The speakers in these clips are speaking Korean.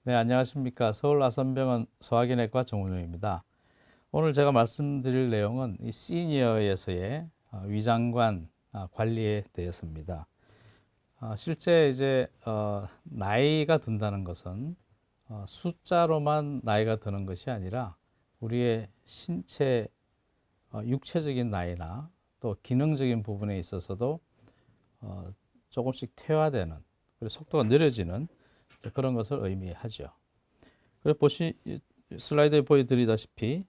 네, 안녕하십니까. 서울 아산병원 소화기내과 정운영입니다. 오늘 제가 말씀드릴 내용은 이 시니어에서의 위장관 관리에 대해서입니다. 실제 이제 나이가 든다는 것은 숫자로만 나이가 드는 것이 아니라 우리의 신체 육체적인 나이나 또 기능적인 부분에 있어서도 조금씩 퇴화되는, 그리고 속도가 느려지는 그런 것을 의미하죠. 그래서 슬라이드에 보여드리다시피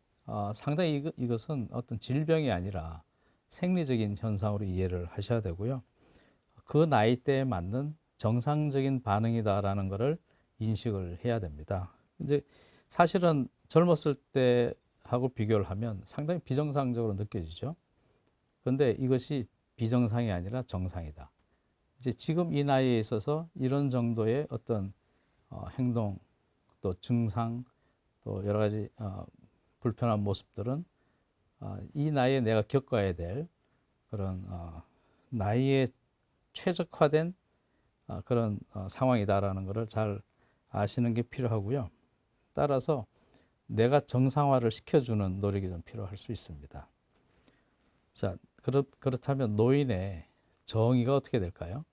상당히 이것은 어떤 질병이 아니라 생리적인 현상으로 이해를 하셔야 되고요. 그 나이대에 맞는 정상적인 반응이다라는 것을 인식을 해야 됩니다. 이제 사실은 젊었을 때하고 비교를 하면 상당히 비정상적으로 느껴지죠. 그런데 이것이 비정상이 아니라 정상이다. 이제 지금 이 나이에 있어서 이런 정도의 어떤 행동, 또 증상, 또 여러 가지 불편한 모습들은 이 나이에 내가 겪어야 될 그런 나이에 최적화된 그런 상황이다라는 것을 잘 아시는 게 필요하고요. 따라서 내가 정상화를 시켜주는 노력이 좀 필요할 수 있습니다. 자, 그렇다면 노인의 정의가 어떻게 될까요?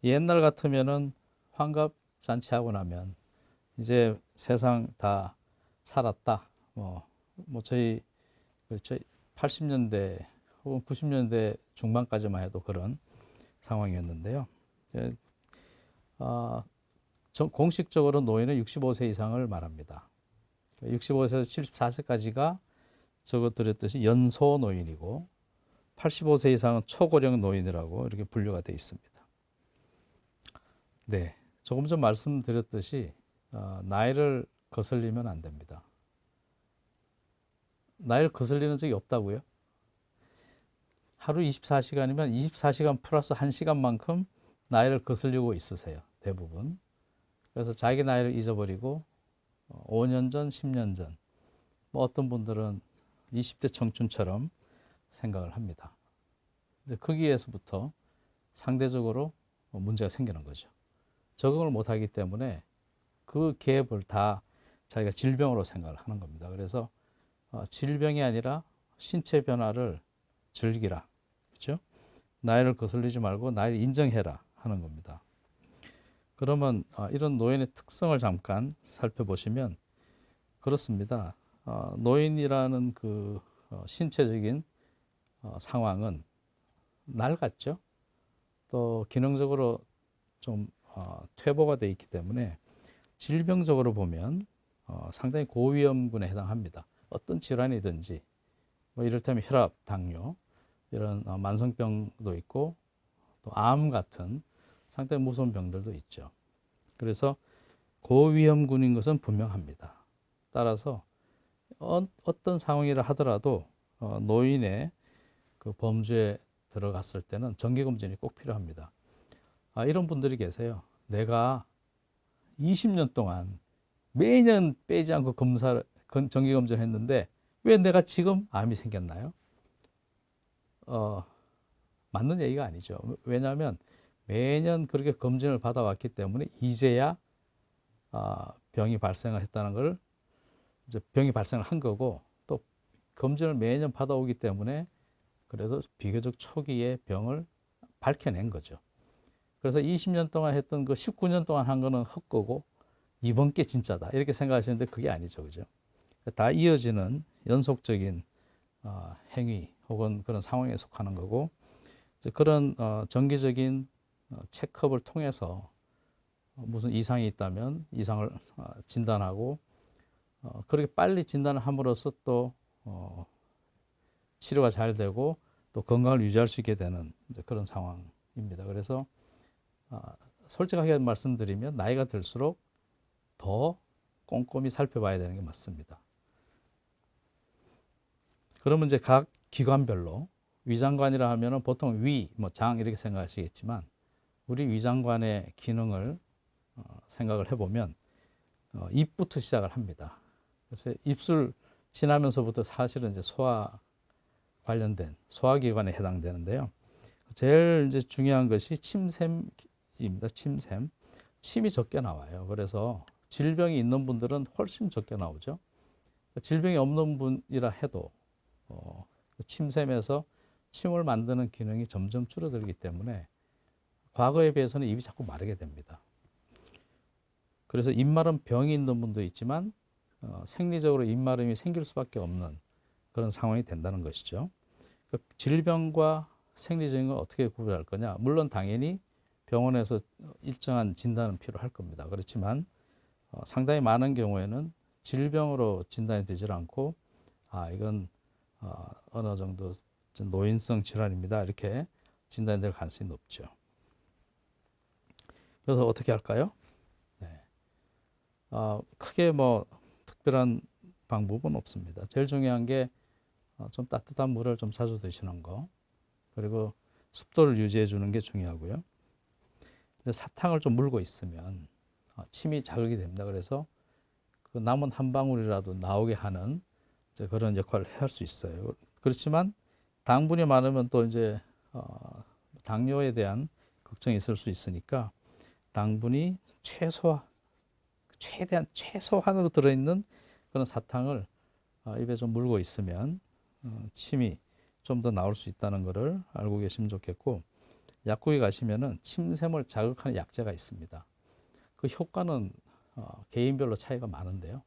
옛날 같으면은 환갑 잔치하고 나면 이제 세상 다 살았다. 저희 그렇죠. 80년대 혹은 90년대 중반까지만 해도 그런 상황이었는데요. 예, 아, 공식적으로 노인은 65세 이상을 말합니다. 65세에서 74세까지가 적어드렸듯이 연소 노인이고 85세 이상은 초고령 노인이라고 이렇게 분류가 되어 있습니다. 네, 조금 전 말씀드렸듯이 나이를 거슬리면 안 됩니다. 나이를 거슬리는 적이 없다고요? 하루 24시간이면 24시간 플러스 1시간만큼 나이를 거슬리고 있으세요. 대부분. 그래서 자기 나이를 잊어버리고 5년 전, 10년 전, 뭐 어떤 분들은 20대 청춘처럼 생각을 합니다. 거기에서부터 상대적으로 문제가 생기는 거죠. 적응을 못하기 때문에 그 갭을 다 자기가 질병으로 생각을 하는 겁니다. 그래서 질병이 아니라 신체 변화를 즐기라. 그렇죠? 나이를 거슬리지 말고 나이를 인정해라 하는 겁니다. 그러면 이런 노인의 특성을 잠깐 살펴보시면 그렇습니다. 노인이라는 그 신체적인 상황은 낡았죠. 또 기능적으로 좀 퇴보가 되어 있기 때문에 질병적으로 보면 상당히 고위험군에 해당합니다. 어떤 질환이든지 뭐 이를테면 혈압, 당뇨 이런 만성병도 있고 또 암 같은 상당히 무서운 병들도 있죠. 그래서 고위험군인 것은 분명합니다. 따라서 어떤 상황이라 하더라도 노인의 그 범주에 들어갔을 때는 정기검진이 꼭 필요합니다. 이런 분들이 계세요. 내가 20년 동안 매년 빼지 않고 정기검진을 했는데 왜 내가 지금 암이 생겼나요? 맞는 얘기가 아니죠. 왜냐하면 매년 그렇게 검진을 받아왔기 때문에 이제야 병이 발생을 했다는 걸 이제 병이 발생을 한 거고 또 검진을 매년 받아오기 때문에 그래도 비교적 초기에 병을 밝혀낸 거죠. 그래서 20년 동안 했던 그 19년 동안 한 거는 헛거고 이번 게 진짜다 이렇게 생각하시는데 그게 아니죠, 그죠? 다 이어지는 연속적인 행위 혹은 그런 상황에 속하는 거고 그런 정기적인 체크업을 통해서 무슨 이상이 있다면 이상을 진단하고 그렇게 빨리 진단을 함으로써 또 치료가 잘 되고 또 건강을 유지할 수 있게 되는 그런 상황입니다. 그래서 솔직하게 말씀드리면 나이가 들수록 더 꼼꼼히 살펴봐야 되는 게 맞습니다. 그러면 이제 각 기관별로 위장관이라 하면은 보통 위, 뭐 장 이렇게 생각하시겠지만 우리 위장관의 기능을 생각을 해보면 입부터 시작을 합니다. 그래서 입술 지나면서부터 사실은 이제 소화 관련된 소화기관에 해당되는데요. 제일 이제 중요한 것이 침샘입니다. 침샘. 침이 적게 나와요. 그래서 질병이 있는 분들은 훨씬 적게 나오죠. 질병이 없는 분이라 해도 침샘에서 침을 만드는 기능이 점점 줄어들기 때문에 과거에 비해서는 입이 자꾸 마르게 됩니다. 그래서 입마름 병이 있는 분도 있지만 생리적으로 입마름이 생길 수밖에 없는 그런 상황이 된다는 것이죠. 질병과 생리적인 걸 어떻게 구별할 거냐? 물론 당연히 병원에서 일정한 진단은 필요할 겁니다. 그렇지만 상당히 많은 경우에는 질병으로 진단이 되질 않고 이건 어느 정도 노인성 질환입니다. 이렇게 진단이 될 가능성이 높죠. 그래서 어떻게 할까요? 네. 크게 뭐 특별한 방법은 없습니다. 제일 중요한 게 좀 따뜻한 물을 좀 자주 드시는 거, 그리고 습도를 유지해 주는 게 중요하고요. 근데 사탕을 좀 물고 있으면 침이 자극이 됩니다. 그래서 그 남은 한 방울이라도 나오게 하는 그런 역할을 할 수 있어요. 그렇지만 당분이 많으면 또 이제 당뇨에 대한 걱정이 있을 수 있으니까 당분이 최대한 최소한으로 들어있는 그런 사탕을 입에 좀 물고 있으면 침이 좀 더 나올 수 있다는 것을 알고 계시면 좋겠고, 약국에 가시면은 침샘을 자극하는 약재가 있습니다. 그 효과는 개인별로 차이가 많은데요.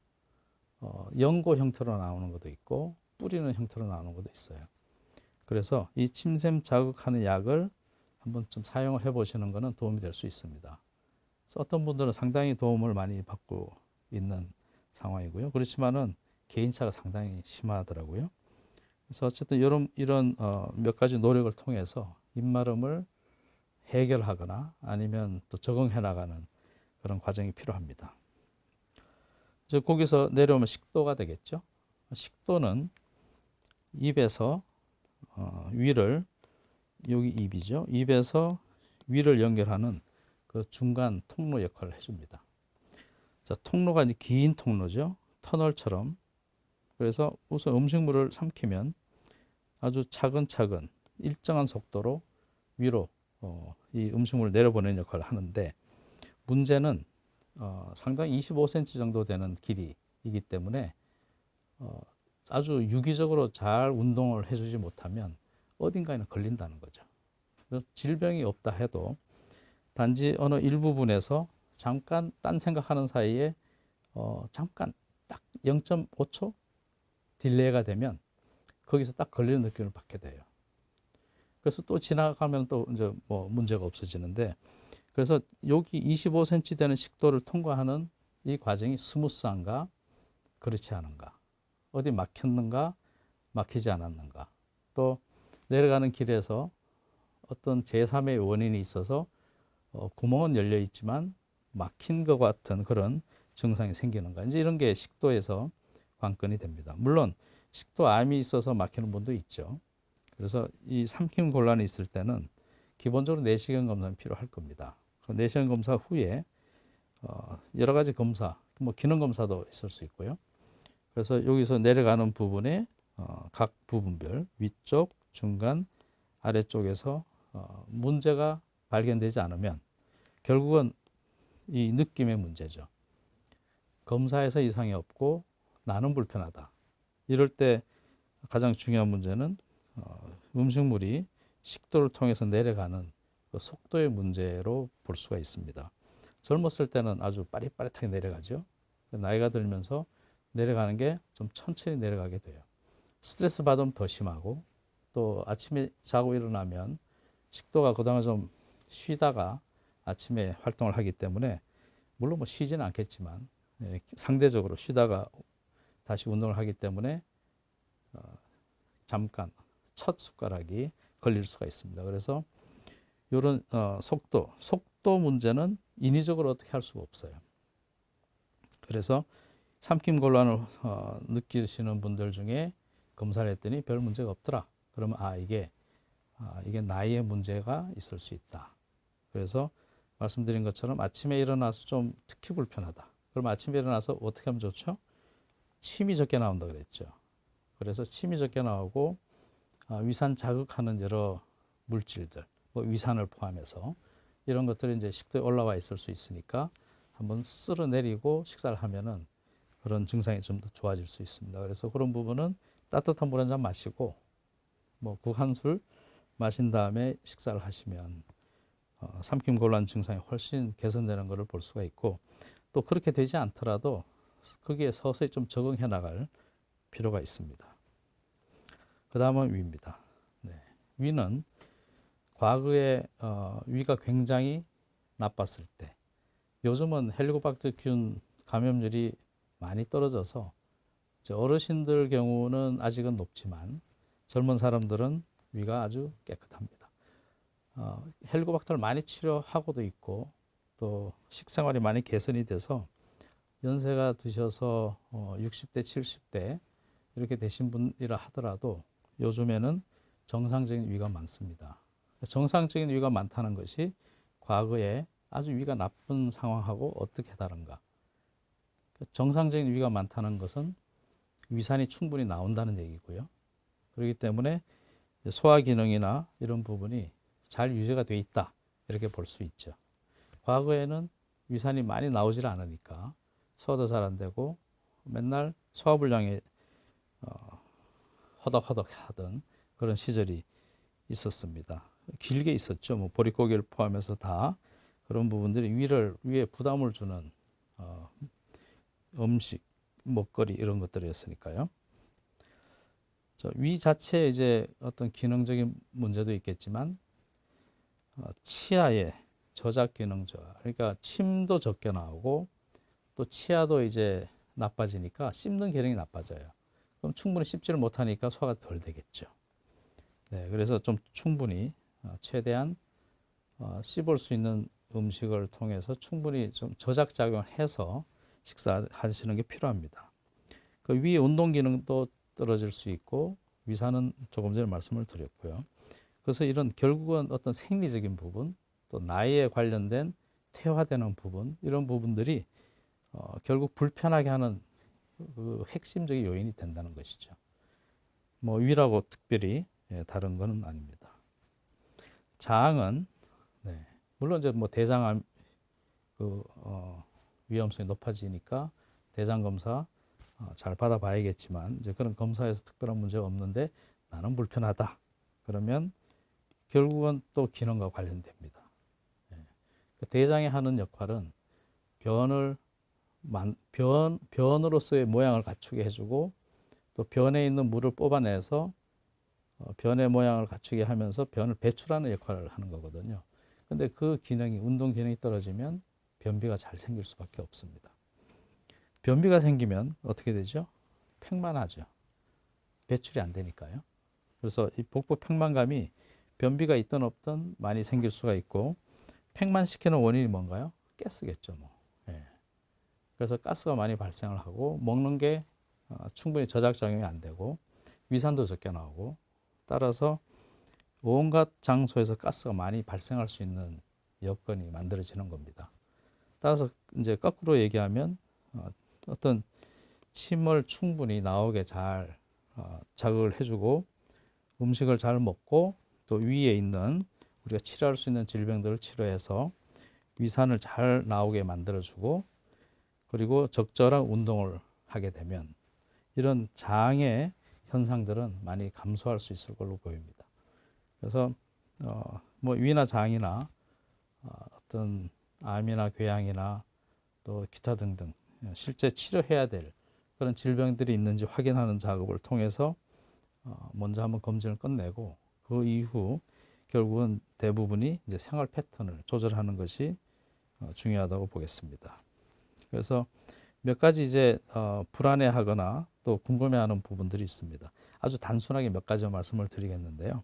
연고 형태로 나오는 것도 있고 뿌리는 형태로 나오는 것도 있어요. 그래서 이 침샘 자극하는 약을 한번 좀 사용을 해보시는 것은 도움이 될 수 있습니다. 그래서 어떤 분들은 상당히 도움을 많이 받고 있는 상황이고요. 그렇지만은 개인차가 상당히 심하더라고요. 그래서 어쨌든 이런 몇 가지 노력을 통해서 입마름을 해결하거나 아니면 또 적응해 나가는 그런 과정이 필요합니다. 이제 거기서 내려오면 식도가 되겠죠. 식도는 입에서 위를, 여기 입이죠. 입에서 위를 연결하는 그 중간 통로 역할을 해줍니다. 자, 통로가 이제 긴 통로죠. 터널처럼. 그래서 우선 음식물을 삼키면 아주 차근차근 일정한 속도로 위로 이 음식물을 내려보내는 역할을 하는데, 문제는 상당히 25cm 정도 되는 길이이기 때문에 아주 유기적으로 잘 운동을 해주지 못하면 어딘가에는 걸린다는 거죠. 그래서 질병이 없다 해도 단지 어느 일부분에서 잠깐 딴 생각하는 사이에 잠깐 딱 0.5초 딜레이가 되면 거기서 딱 걸리는 느낌을 받게 돼요. 그래서 또 지나가면 또 이제 뭐 문제가 없어지는데, 그래서 여기 25cm 되는 식도를 통과하는 이 과정이 스무스한가, 그렇지 않은가, 어디 막혔는가, 막히지 않았는가, 또 내려가는 길에서 어떤 제3의 원인이 있어서 구멍은 열려 있지만 막힌 것 같은 그런 증상이 생기는가, 이제 이런 게 식도에서 관건이 됩니다. 물론 식도암이 있어서 막히는 분도 있죠. 그래서 이 삼킴 곤란이 있을 때는 기본적으로 내시경 검사는 필요할 겁니다. 내시경 검사 후에 여러 가지 검사, 뭐 기능 검사도 있을 수 있고요. 그래서 여기서 내려가는 부분에 각 부분별 위쪽, 중간, 아래쪽에서 문제가 발견되지 않으면 결국은 이 느낌의 문제죠. 검사에서 이상이 없고 나는 불편하다. 이럴 때 가장 중요한 문제는 음식물이 식도를 통해서 내려가는 그 속도의 문제로 볼 수가 있습니다. 젊었을 때는 아주 빠릿빠릿하게 내려가죠. 나이가 들면서 내려가는 게 좀 천천히 내려가게 돼요. 스트레스 받으면 더 심하고, 또 아침에 자고 일어나면 식도가 그동안 좀 쉬다가 아침에 활동을 하기 때문에, 물론 뭐 쉬지는 않겠지만 상대적으로 쉬다가 다시 운동을 하기 때문에 잠깐 첫 숟가락이 걸릴 수가 있습니다. 그래서 이런 속도 문제는 인위적으로 어떻게 할 수가 없어요. 그래서 삼킴 곤란을 느끼시는 분들 중에 검사를 했더니 별 문제가 없더라. 그러면 이게 나이의 문제가 있을 수 있다. 그래서 말씀드린 것처럼 아침에 일어나서 좀 특히 불편하다. 그럼 아침에 일어나서 어떻게 하면 좋죠? 침이 적게 나온다 그랬죠. 그래서 침이 적게 나오고 위산 자극하는 여러 물질들, 뭐 위산을 포함해서 이런 것들이 이제 식도에 올라와 있을 수 있으니까 한번 쓸어내리고 식사를 하면은 그런 증상이 좀 더 좋아질 수 있습니다. 그래서 그런 부분은 따뜻한 물 한 잔 마시고 뭐 국 한 술 마신 다음에 식사를 하시면 삼킴 곤란 증상이 훨씬 개선되는 것을 볼 수가 있고, 또 그렇게 되지 않더라도 거기에 서서히 좀 적응해 나갈 필요가 있습니다. 그 다음은 위입니다. 네. 위는 과거에 위가 굉장히 나빴을 때, 요즘은 헬리코박터균 감염률이 많이 떨어져서 어르신들 경우는 아직은 높지만 젊은 사람들은 위가 아주 깨끗합니다. 헬리코박터를 많이 치료하고도 있고 또 식생활이 많이 개선이 돼서 연세가 드셔서 60대, 70대 이렇게 되신 분이라 하더라도 요즘에는 정상적인 위가 많습니다. 정상적인 위가 많다는 것이 과거에 아주 위가 나쁜 상황하고 어떻게 다른가? 정상적인 위가 많다는 것은 위산이 충분히 나온다는 얘기고요. 그렇기 때문에 소화 기능이나 이런 부분이 잘 유지가 돼 있다, 이렇게 볼 수 있죠. 과거에는 위산이 많이 나오질 않으니까 소화도 잘 안 되고 맨날 소화불량에 허덕허덕 하던 그런 시절이 있었습니다. 길게 있었죠. 뭐 보릿고개를 포함해서 다 그런 부분들이 위에 부담을 주는 음식, 먹거리 이런 것들이었으니까요. 위 자체에 이제 어떤 기능적인 문제도 있겠지만 치아의 저작 기능 저하, 그러니까 침도 적게 나오고 또 치아도 이제 나빠지니까 씹는 기능이 나빠져요. 그럼 충분히 씹지를 못하니까 소화가 덜 되겠죠. 네, 그래서 좀 충분히 최대한 씹을 수 있는 음식을 통해서 충분히 좀 저작 작용을 해서 식사하시는 게 필요합니다. 그 위 운동 기능도 떨어질 수 있고 위산은 조금 전에 말씀을 드렸고요. 그래서 이런 결국은 어떤 생리적인 부분, 또 나이에 관련된 퇴화되는 부분, 이런 부분들이 결국 불편하게 하는 그 핵심적인 요인이 된다는 것이죠. 뭐 위라고 특별히 다른 것은 아닙니다. 장은 네, 물론 이제 뭐 대장암 위험성이 높아지니까 대장 검사 잘 받아봐야겠지만 이제 그런 검사에서 특별한 문제가 없는데 나는 불편하다. 그러면 결국은 또 기능과 관련됩니다. 대장이 하는 역할은 변으로서의 모양을 갖추게 해주고 또 변에 있는 물을 뽑아내서 변의 모양을 갖추게 하면서 변을 배출하는 역할을 하는 거거든요. 근데 그 기능이, 운동 기능이 떨어지면 변비가 잘 생길 수밖에 없습니다. 변비가 생기면 어떻게 되죠? 팽만하죠. 배출이 안 되니까요. 그래서 이 복부 팽만감이 변비가 있든 없든 많이 생길 수가 있고, 팽만시키는 원인이 뭔가요? 가스겠죠. 뭐. 예. 그래서 가스가 많이 발생을 하고 먹는 게 충분히 저작작용이 안 되고 위산도 적게 나오고, 따라서 온갖 장소에서 가스가 많이 발생할 수 있는 여건이 만들어지는 겁니다. 따라서 이제 거꾸로 얘기하면 어떤 침을 충분히 나오게 잘 자극을 해주고 음식을 잘 먹고 또 위에 있는 우리가 치료할 수 있는 질병들을 치료해서 위산을 잘 나오게 만들어주고, 그리고 적절한 운동을 하게 되면 이런 장의 현상들은 많이 감소할 수 있을 걸로 보입니다. 그래서 뭐 위나 장이나 어떤 암이나 궤양이나 또 기타 등등 실제 치료해야 될 그런 질병들이 있는지 확인하는 작업을 통해서 먼저 한번 검진을 끝내고 그 이후 결국은 대부분이 이제 생활 패턴을 조절하는 것이 중요하다고 보겠습니다. 그래서 몇 가지 이제 불안해하거나 또 궁금해하는 부분들이 있습니다. 아주 단순하게 몇 가지 말씀을 드리겠는데요.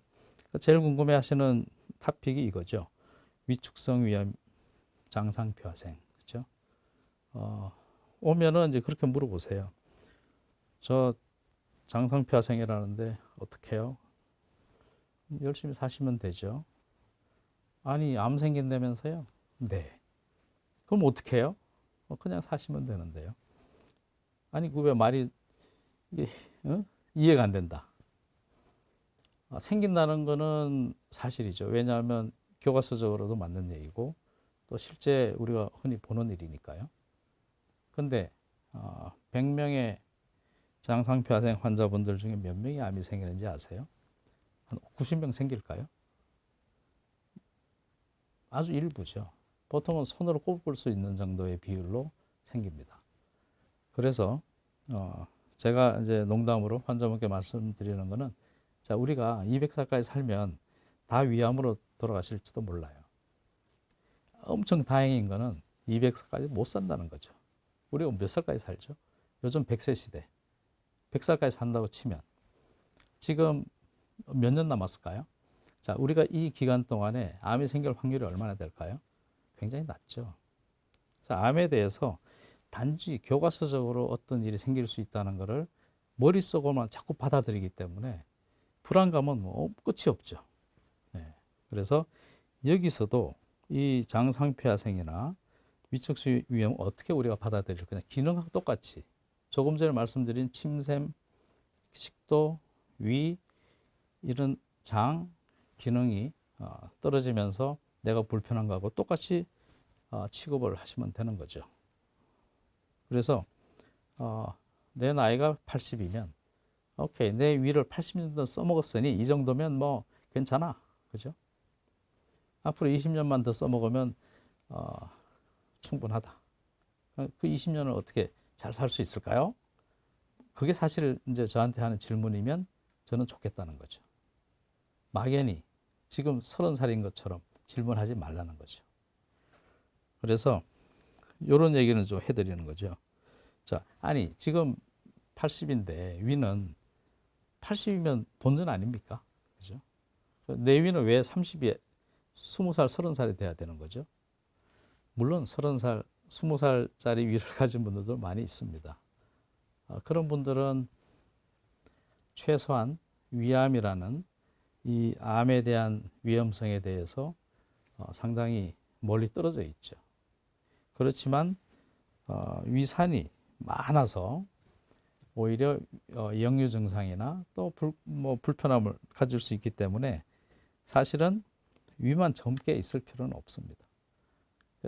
제일 궁금해하시는 토픽이 이거죠. 위축성 위염 장상폐화생, 그렇죠? 오면은 이제 그렇게 물어보세요. 저 장상폐화생이라는데 어떻게 해요? 열심히 사시면 되죠. 아니, 암 생긴다면서요? 네. 그럼 어떻게 해요? 그냥 사시면 되는데요. 아니, 그 왜 말이 이게 이해가 안 된다. 생긴다는 거는 사실이죠. 왜냐하면 교과서적으로도 맞는 얘기고 또 실제 우리가 흔히 보는 일이니까요. 근데 100명의 장상표화생 환자분들 중에 몇 명이 암이 생기는지 아세요? 한 90명 생길까요? 아주 일부죠. 보통은 손으로 꼽을 수 있는 정도의 비율로 생깁니다. 그래서 제가 이제 농담으로 환자분께 말씀드리는 거는, 자, 우리가 200살까지 살면 다 위암으로 돌아가실지도 몰라요. 엄청 다행인 거는 200살까지 못 산다는 거죠. 우리가 몇 살까지 살죠? 요즘 100세 시대. 100살까지 산다고 치면 지금 몇 년 남았을까요? 자, 우리가 이 기간 동안에 암이 생길 확률이 얼마나 될까요? 굉장히 낮죠. 그래서 암에 대해서 단지 교과서적으로 어떤 일이 생길 수 있다는 것을 머릿속으로만 자꾸 받아들이기 때문에 불안감은 뭐 끝이 없죠. 네. 그래서 여기서도 이 장상폐화생이나 위척수 위염 어떻게 우리가 받아들일 거냐. 기능하고 똑같이 조금 전에 말씀드린 침샘, 식도, 위 이런 장 기능이 떨어지면서 내가 불편한 거하고 똑같이 취급을 하시면 되는 거죠. 그래서 내 나이가 80이면 오케이, 내 위를 80년 써먹었으니 이 정도면 뭐 괜찮아, 그죠? 앞으로 20년만 더 써먹으면 충분하다. 그 20년을 어떻게 잘 살 수 있을까요? 그게 사실 이제 저한테 하는 질문이면 저는 좋겠다는 거죠. 막연히 지금 30살인 것처럼 질문하지 말라는 거죠. 그래서 이런 얘기는 좀 해드리는 거죠. 자, 아니 지금 80인데 위는 80이면 본전 아닙니까? 그죠? 내 위는 왜 30에 20살, 30살이 돼야 되는 거죠? 물론 30살, 20살짜리 위를 가진 분들도 많이 있습니다. 그런 분들은 최소한 위암이라는 이 암에 대한 위험성에 대해서 상당히 멀리 떨어져 있죠. 그렇지만 위산이 많아서 오히려 역류 증상이나 또 불편함을 가질 수 있기 때문에 사실은 위만 젊게 있을 필요는 없습니다.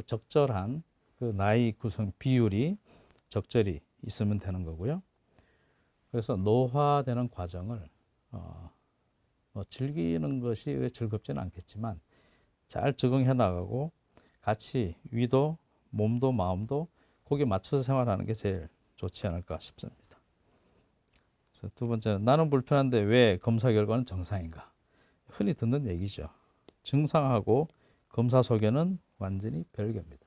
적절한 그 나이 구성 비율이 적절히 있으면 되는 거고요. 그래서 노화되는 과정을 즐기는 것이 즐겁지는 않겠지만 잘 적응해 나가고 같이 위도 몸도 마음도 거기에 맞춰서 생활하는 게 제일 좋지 않을까 싶습니다. 두 번째는 나는 불편한데 왜 검사 결과는 정상인가? 흔히 듣는 얘기죠. 증상하고 검사 소견은 완전히 별개입니다.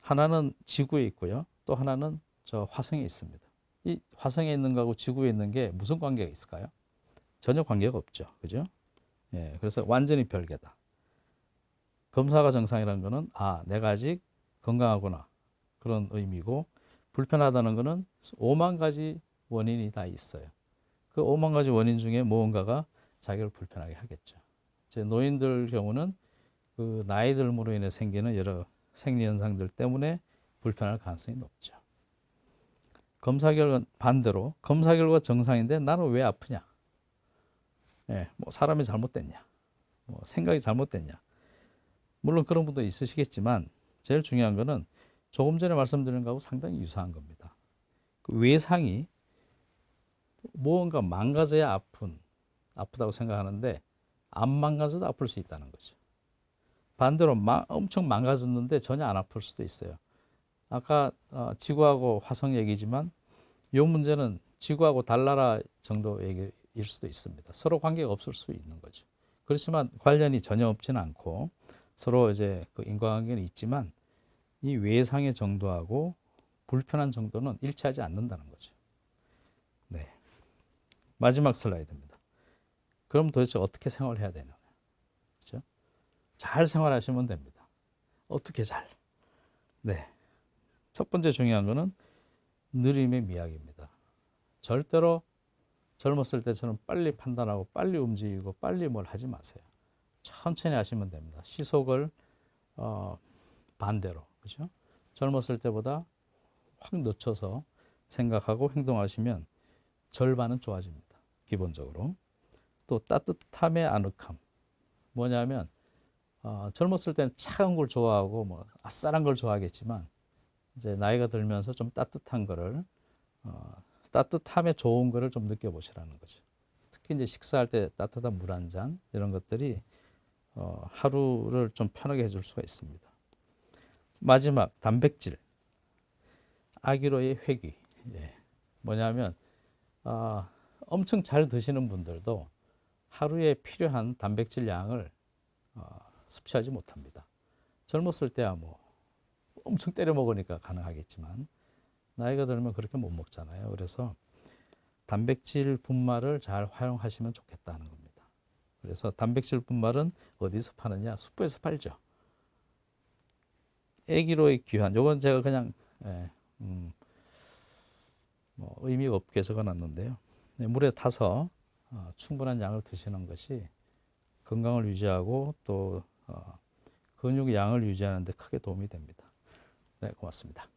하나는 지구에 있고요. 또 하나는 저 화성에 있습니다. 이 화성에 있는 거하고 지구에 있는 게 무슨 관계가 있을까요? 전혀 관계가 없죠. 그죠? 예, 그래서 완전히 별개다. 검사가 정상이라는 거는 내가 아직 건강하구나. 그런 의미고 불편하다는 거는 5만 가지 원인이 다 있어요. 그 5만 가지 원인 중에 무언가가 자기를 불편하게 하겠죠. 제 노인들 경우는 그 나이 들므로 인해 생기는 여러 생리 현상들 때문에 불편할 가능성이 높죠. 검사 결과 반대로 검사 결과 정상인데 나는 왜 아프냐? 예, 뭐 사람이 잘못됐냐? 뭐 생각이 잘못됐냐? 물론 그런 분도 있으시겠지만 제일 중요한 거는 조금 전에 말씀드린 거하고 상당히 유사한 겁니다. 그 외상이 무언가 망가져야 아프다고 생각하는데 안 망가져도 아플 수 있다는 거죠. 반대로 엄청 망가졌는데 전혀 안 아플 수도 있어요. 아까 지구하고 화성 얘기지만 이 문제는 지구하고 달나라 정도 얘기일 수도 있습니다. 서로 관계가 없을 수 있는 거죠. 그렇지만 관련이 전혀 없지는 않고 서로 이제 그 인과관계는 있지만 이 외상의 정도하고 불편한 정도는 일치하지 않는다는 거죠. 네. 마지막 슬라이드입니다. 그럼 도대체 어떻게 생활해야 되느냐? 그렇죠? 잘 생활하시면 됩니다. 어떻게 잘? 네. 첫 번째 중요한 거는 느림의 미학입니다. 절대로 젊었을 때처럼 빨리 판단하고 빨리 움직이고 빨리 뭘 하지 마세요. 천천히 하시면 됩니다. 시속을 반대로, 그렇죠? 젊었을 때보다 확 늦춰서 생각하고 행동하시면 절반은 좋아집니다. 기본적으로. 또 따뜻함의 아늑함. 뭐냐면 젊었을 때는 차가운 걸 좋아하고 뭐 아싸란 걸 좋아하겠지만 이제 나이가 들면서 좀 따뜻한 거를 따뜻함에 좋은 거를 좀 느껴보시라는 거죠. 특히 이제 식사할 때 따뜻한 물 한 잔 이런 것들이 하루를 좀 편하게 해줄 수가 있습니다. 마지막 단백질, 아기로의 회귀. 예. 뭐냐면 엄청 잘 드시는 분들도 하루에 필요한 단백질 양을 섭취하지 못합니다. 젊었을 때야 뭐 엄청 때려 먹으니까 가능하겠지만 나이가 들면 그렇게 못 먹잖아요. 그래서 단백질 분말을 잘 활용하시면 좋겠다는 겁니다. 그래서 단백질 분말은 어디서 파느냐? 슈퍼에서 팔죠. 애기로의 귀환. 요건 제가 그냥 뭐 의미가 없게 적어놨는데요. 물에 타서 충분한 양을 드시는 것이 건강을 유지하고 또 근육 양을 유지하는 데 크게 도움이 됩니다. 네, 고맙습니다.